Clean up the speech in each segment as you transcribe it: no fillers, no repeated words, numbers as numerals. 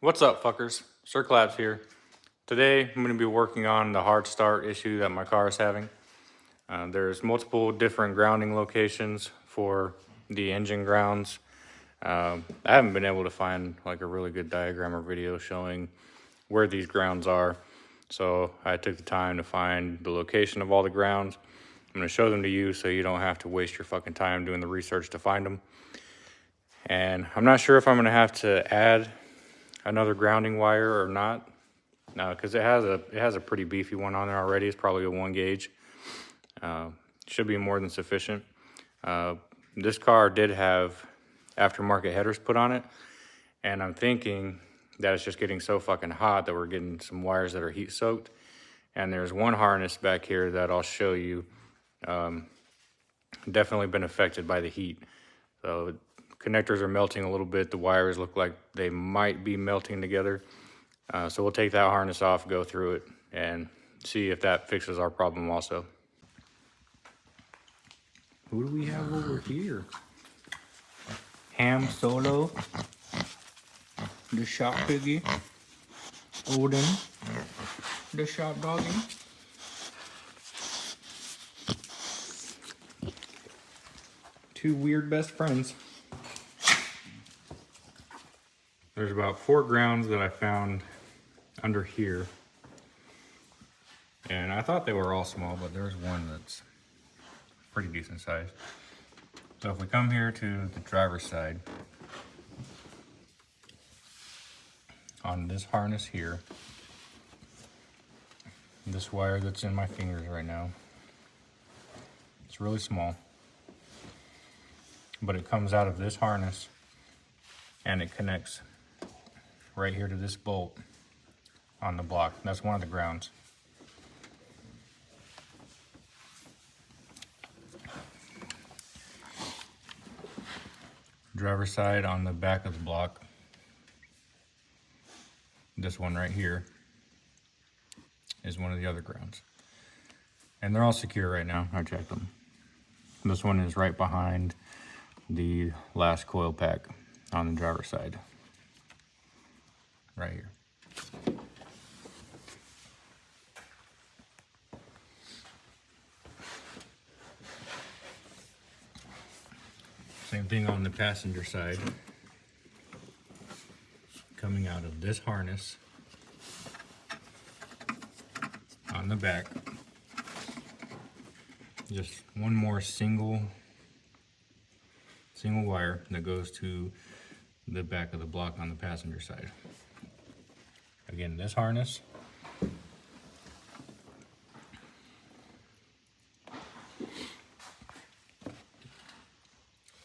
What's up, fuckers? Sir Claps here. Today, I'm going to be working on the hard start issue that my car is having. There's multiple different grounding locations for the engine grounds. I haven't been able to find like a really good diagram or video showing where these grounds are. So I took the time to find the location of all the grounds. I'm going to show them to you so you don't have to waste your fucking time doing the research to find them. And I'm not sure if I'm going to have to add another grounding wire or not. No, because it has a pretty beefy one on there already. It's probably a 1 gauge. Should be more than sufficient. This car did have aftermarket headers put on it, and I'm thinking that it's just getting so fucking hot that we're getting some wires that are heat soaked. And there's one harness back here that I'll show you, definitely been affected by the heat. So connectors are melting a little bit. The wires look like they might be melting together. So we'll take that harness off, go through it, and see if that fixes our problem also. Who do we have over here? Ham Solo, the shop piggy, Odin, the shop doggy. Two weird best friends. There's about 4 grounds that I found under here. And I thought they were all small, but there's one that's pretty decent size. So if we come here to the driver's side, on this harness here, this wire that's in my fingers right now, it's really small, but it comes out of this harness and it connects right here to this bolt on the block. That's one of the grounds. Driver's side on the back of the block, this one right here is one of the other grounds. And they're all secure right now. I checked them. This one is right behind the last coil pack on the driver's side. Right here. Same thing on the passenger side. Coming out of this harness on the back. Just one more single wire that goes to the back of the block on the passenger side. Again, this harness.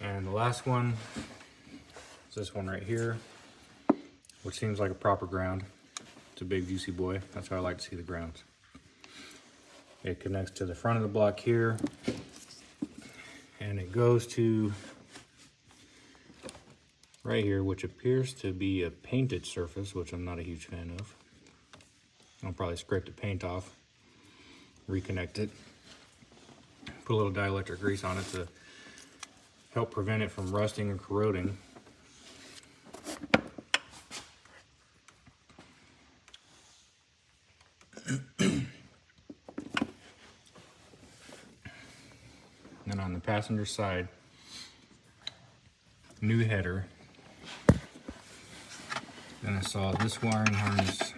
And the last one is this one right here, which seems like a proper ground. It's a big juicy boy. That's how I like to see the grounds. It connects to the front of the block here, and it goes to right here, which appears to be a painted surface, which I'm not a huge fan of. I'll probably scrape the paint off, reconnect it, put a little dielectric grease on it to help prevent it from rusting and corroding. Then on the passenger side, new header. Then I saw this wiring harness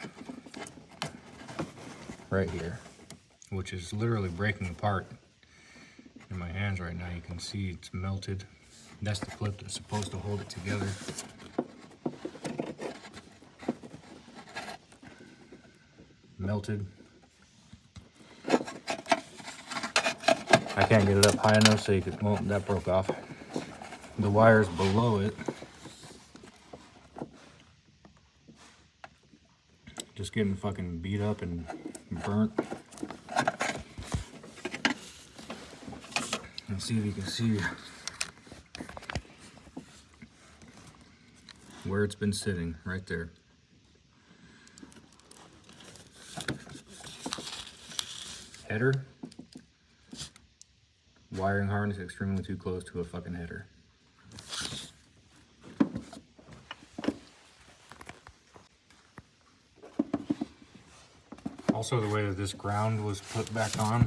right here, which is literally breaking apart in my hands right now. You can see it's melted. That's the clip that's supposed to hold it together. Melted. I can't get it up high enough so you could, well, that broke off. The wires below it just getting fucking beat up and burnt. Let's see if you can see where it's been sitting, right there. Header. Wiring harness extremely too close to a fucking header. Also, the way that this ground was put back on,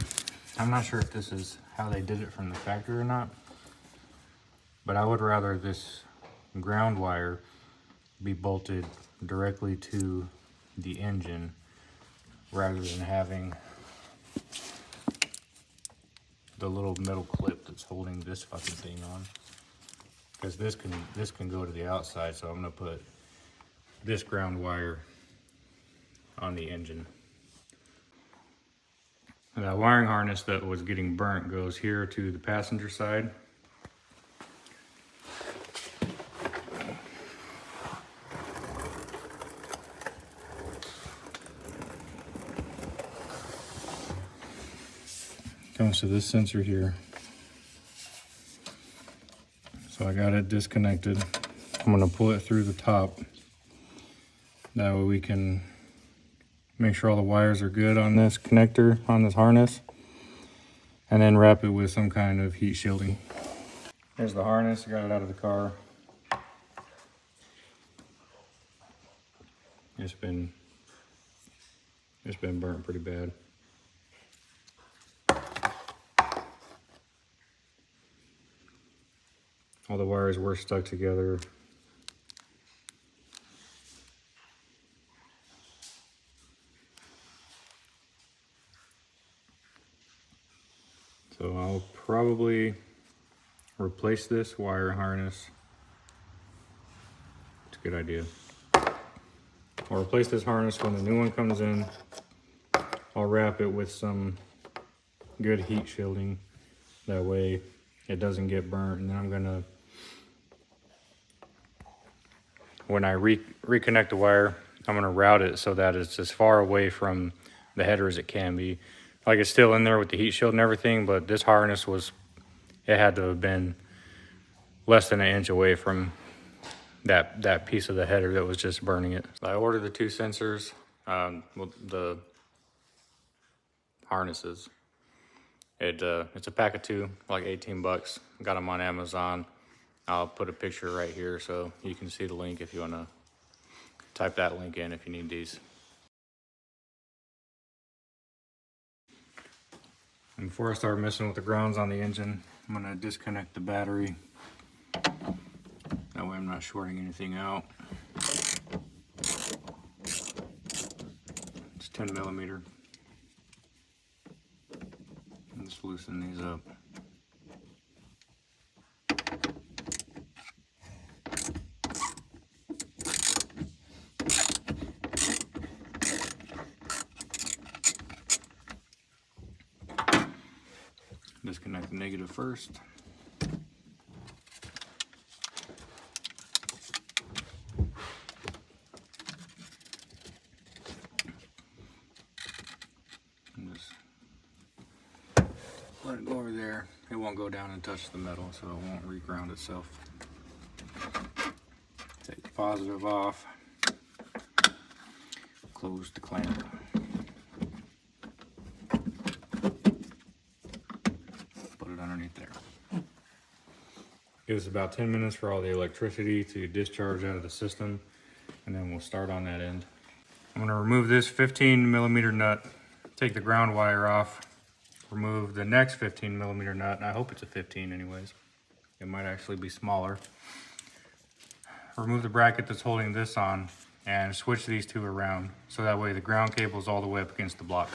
I'm not sure if this is how they did it from the factory or not, but I would rather this ground wire be bolted directly to the engine rather than having the little metal clip that's holding this fucking thing on. Because this can go to the outside, so I'm gonna put this ground wire on the engine. And that wiring harness that was getting burnt goes here to the passenger side. Comes to this sensor here. So I got it disconnected. I'm gonna pull it through the top. That way we can make sure all the wires are good on this connector, on this harness, and then wrap it with some kind of heat shielding. There's the harness, I got it out of the car. It's been burnt pretty bad. All the wires were stuck together. So I'll probably replace this wire harness. It's a good idea. I'll replace this harness when the new one comes in. I'll wrap it with some good heat shielding. That way it doesn't get burnt. And then I'm gonna, when I reconnect the wire, I'm gonna route it so that it's as far away from the header as it can be. Like, it's still in there with the heat shield and everything, but this harness it had to have been less than an inch away from that piece of the header that was just burning it. So I ordered the two sensors, the harnesses. It's a pack of two, like 18 bucks. Got them on Amazon. I'll put a picture right here so you can see the link if you want to type that link in if you need these. And before I start messing with the grounds on the engine, I'm gonna disconnect the battery. That way I'm not shorting anything out. It's 10 millimeter. Just loosen these up. Disconnect the negative first. And just let it go over there. It won't go down and touch the metal, so it won't reground itself. Take the positive off. Close the clamp. Underneath there. Gives about 10 minutes for all the electricity to discharge out of the system, and then we'll start on that end. I'm going to remove this 15 millimeter nut, take the ground wire off, remove the next 15 millimeter nut, and I hope it's a 15 anyways. It might actually be smaller. Remove the bracket that's holding this on and switch these two around so that way the ground cable is all the way up against the block.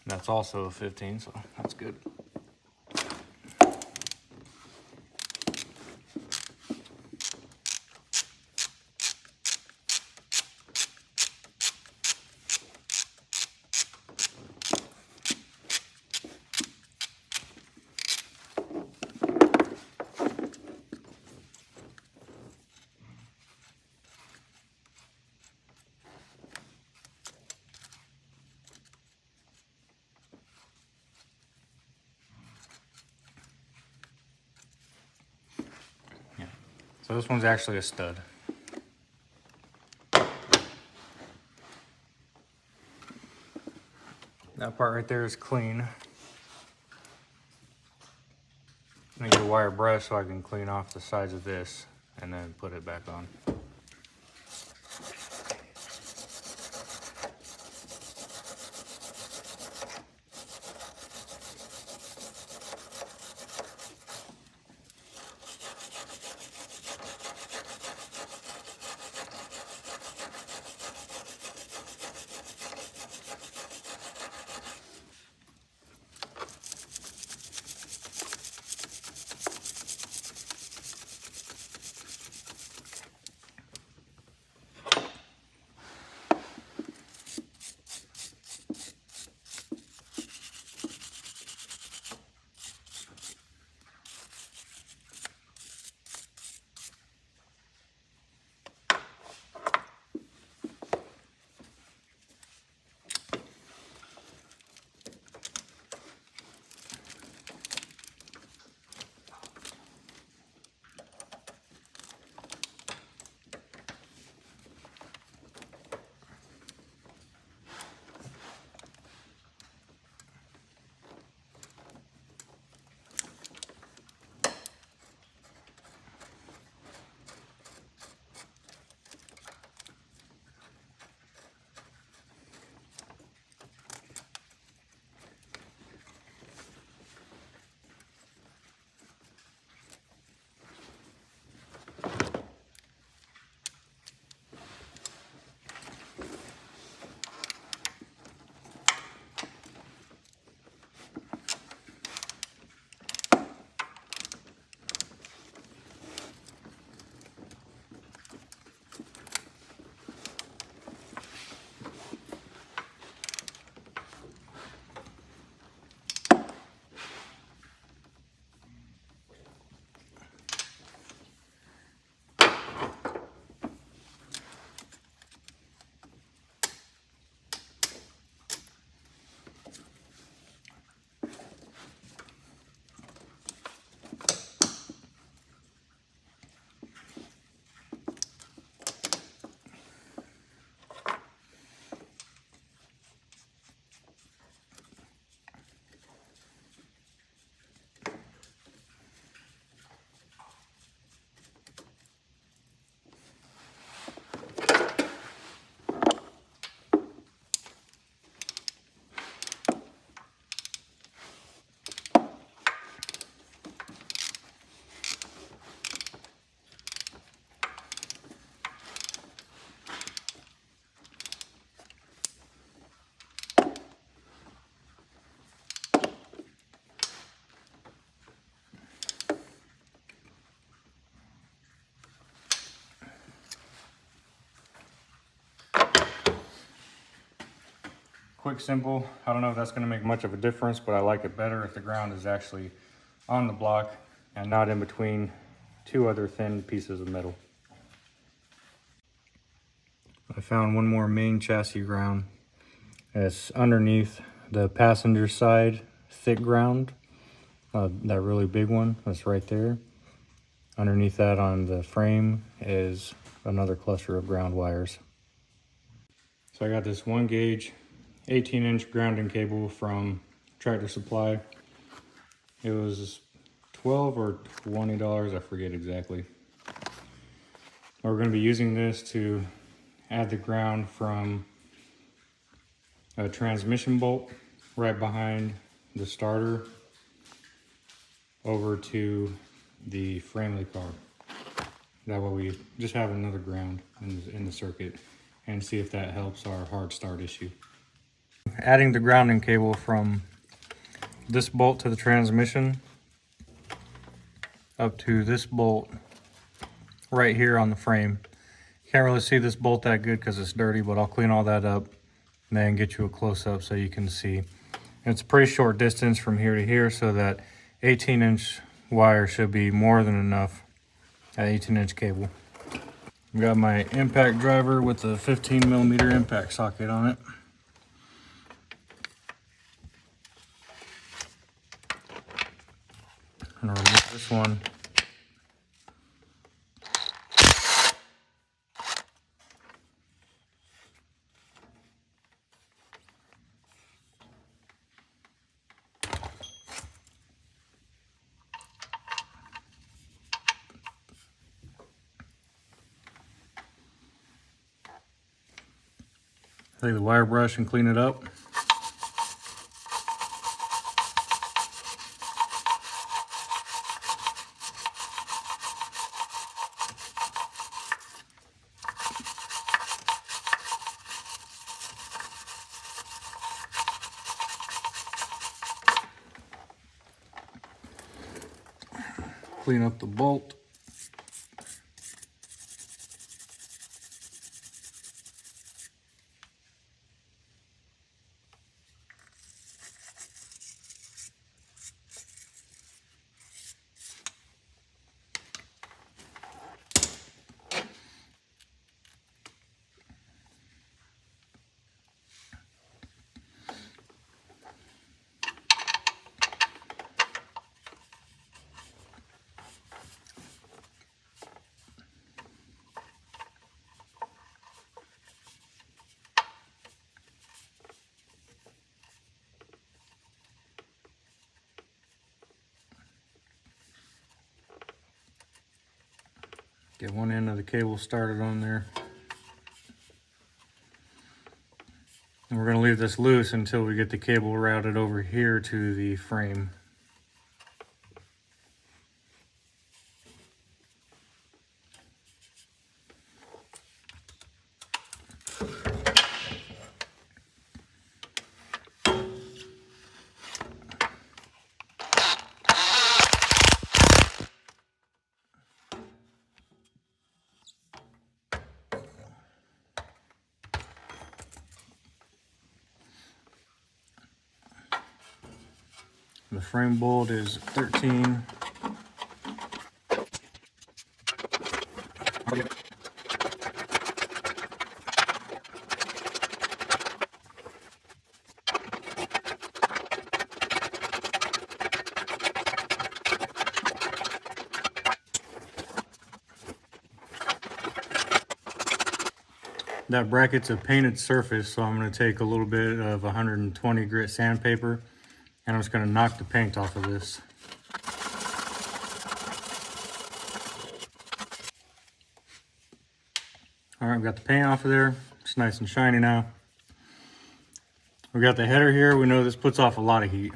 That's also a 15, so that's good. So this one's actually a stud. That part right there is clean. I get a wire brush so I can clean off the sides of this and then put it back on. Quick, simple. I don't know if that's going to make much of a difference, but I like it better if the ground is actually on the block and not in between two other thin pieces of metal. I found one more main chassis ground. It's underneath the passenger side thick ground, that really big one that's right there. Underneath that on the frame is another cluster of ground wires. So I got this 1 gauge 18-inch grounding cable from Tractor Supply. It was $12 or $20, I forget exactly. We're going to be using this to add the ground from a transmission bolt right behind the starter over to the frame of the car. That way we just have another ground in the circuit and see if that helps our hard start issue. Adding the grounding cable from this bolt to the transmission up to this bolt right here on the frame. Can't really see this bolt that good because it's dirty, but I'll clean all that up and then get you a close-up so you can see. And it's a pretty short distance from here to here, so that 18-inch wire should be more than enough, that 18-inch cable. I've got my impact driver with a 15mm impact socket on it. I'm gonna remove this one. Take the wire brush and clean it up. Clean up the bolt. Get one end of the cable started on there. And we're going to leave this loose until we get the cable routed over here to the frame. The frame bolt is 13. That bracket's a painted surface, so I'm going to take a little bit of 120 grit sandpaper and I'm just going to knock the paint off of this. All right, we got the paint off of there. It's nice and shiny now. We got the header here. We know this puts off a lot of heat.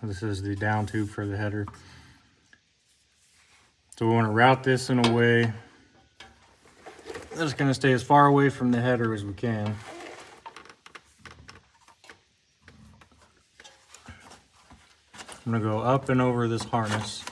This is the down tube for the header. So we want to route this in a way that's going to stay as far away from the header as we can. I'm going to go up and over this harness.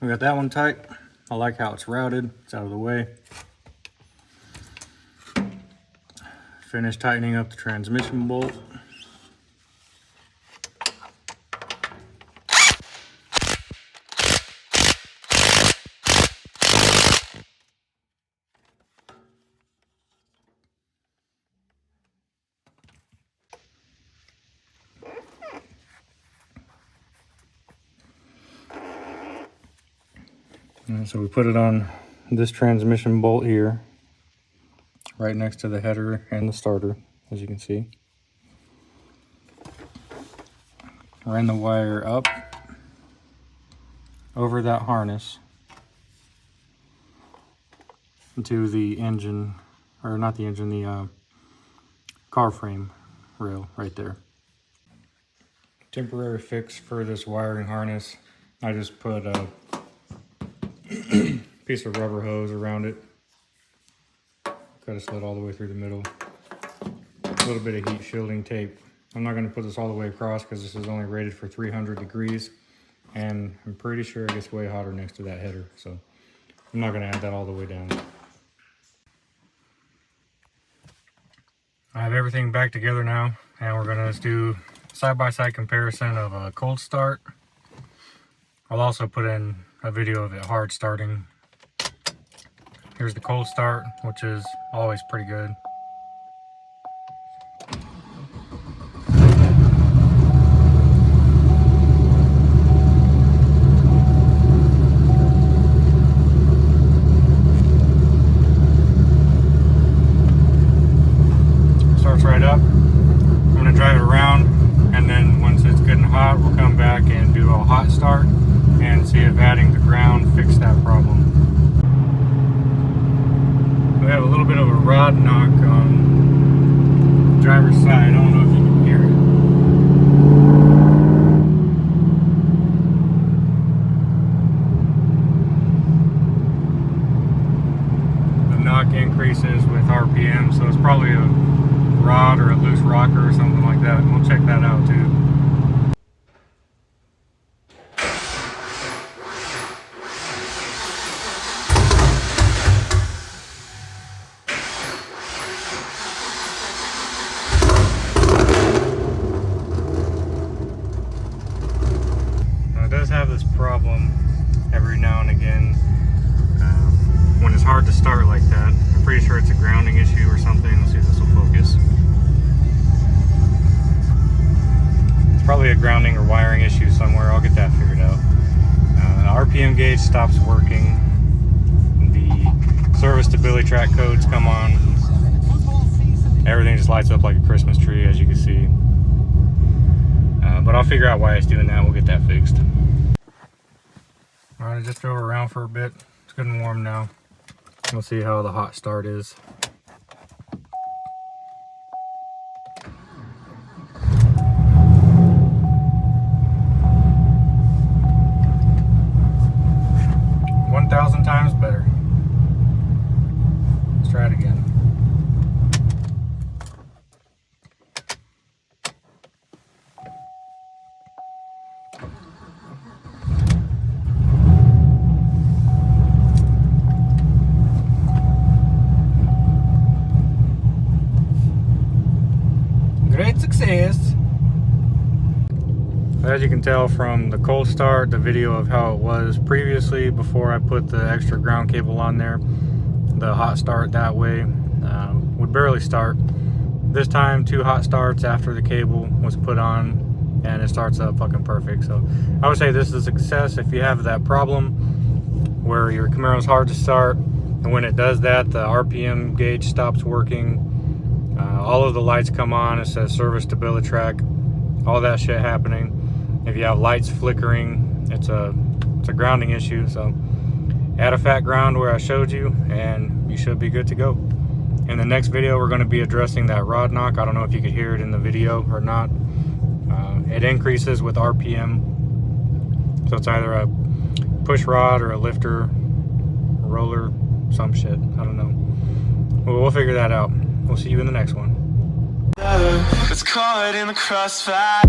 We got that one tight. I like how it's routed. It's out of the way. Finish tightening up the transmission bolt. And so we put it on this transmission bolt here, right next to the header and the starter, as you can see. Ran the wire up over that harness to the engine, or not the engine, the car frame rail right there. Temporary fix for this wiring harness. I just put a piece of rubber hose around it. Cut a slit all the way through the middle. A little bit of heat shielding tape. I'm not going to put this all the way across because this is only rated for 300 degrees. and I'm pretty sure it gets way hotter next to that header, so I'm not gonna add that all the way down. I have everything back together now, and we're gonna just do side-by-side comparison of a cold start. I'll also put in a video of it hard starting. Here's the cold start, which is always pretty good. Starts right up. I'm gonna drive it around, and then once it's good and hot, we'll come back and do a hot start and see if adding the ground fixed that problem. We have a little bit of a rod knock on the driver's side. I don't know if you can hear it. The knock increases with RPM, so it's probably a rod or a loose rocker or something like that. We'll check that out too. Now it does have this problem every now and again when it's hard to start like that. I'm pretty sure it's a grounding issue or something. Let's see if this will focus. It's probably a grounding or wiring issue somewhere. I'll get that figured out. The RPM gauge stops working. The service stability track codes come on. Everything just lights up like a Christmas tree, as you can see. But I'll figure out why it's doing that. We'll get that fixed. Alright, I just drove around for a bit. It's good and warm now. We'll see how the hot start is. $1,000 times better. Let's try it again. Great success. As you can tell from the cold start, the video of how it was previously before I put the extra ground cable on there, the hot start that way would barely start. This time 2 hot starts after the cable was put on and it starts up fucking perfect. So I would say this is a success. If you have that problem where your Camaro's hard to start, and when it does that, the RPM gauge stops working, all of the lights come on, it says service stability track, all that shit happening. If you have lights flickering, it's a grounding issue. So add a fat ground where I showed you and you should be good to go. In the next video, we're going to be addressing that rod knock. I don't know if you could hear it in the video or not. It increases with RPM. So it's either a push rod or a lifter, roller, some shit. I don't know. Well, we'll figure that out. We'll see you in the next one. It's caught in the crossfire.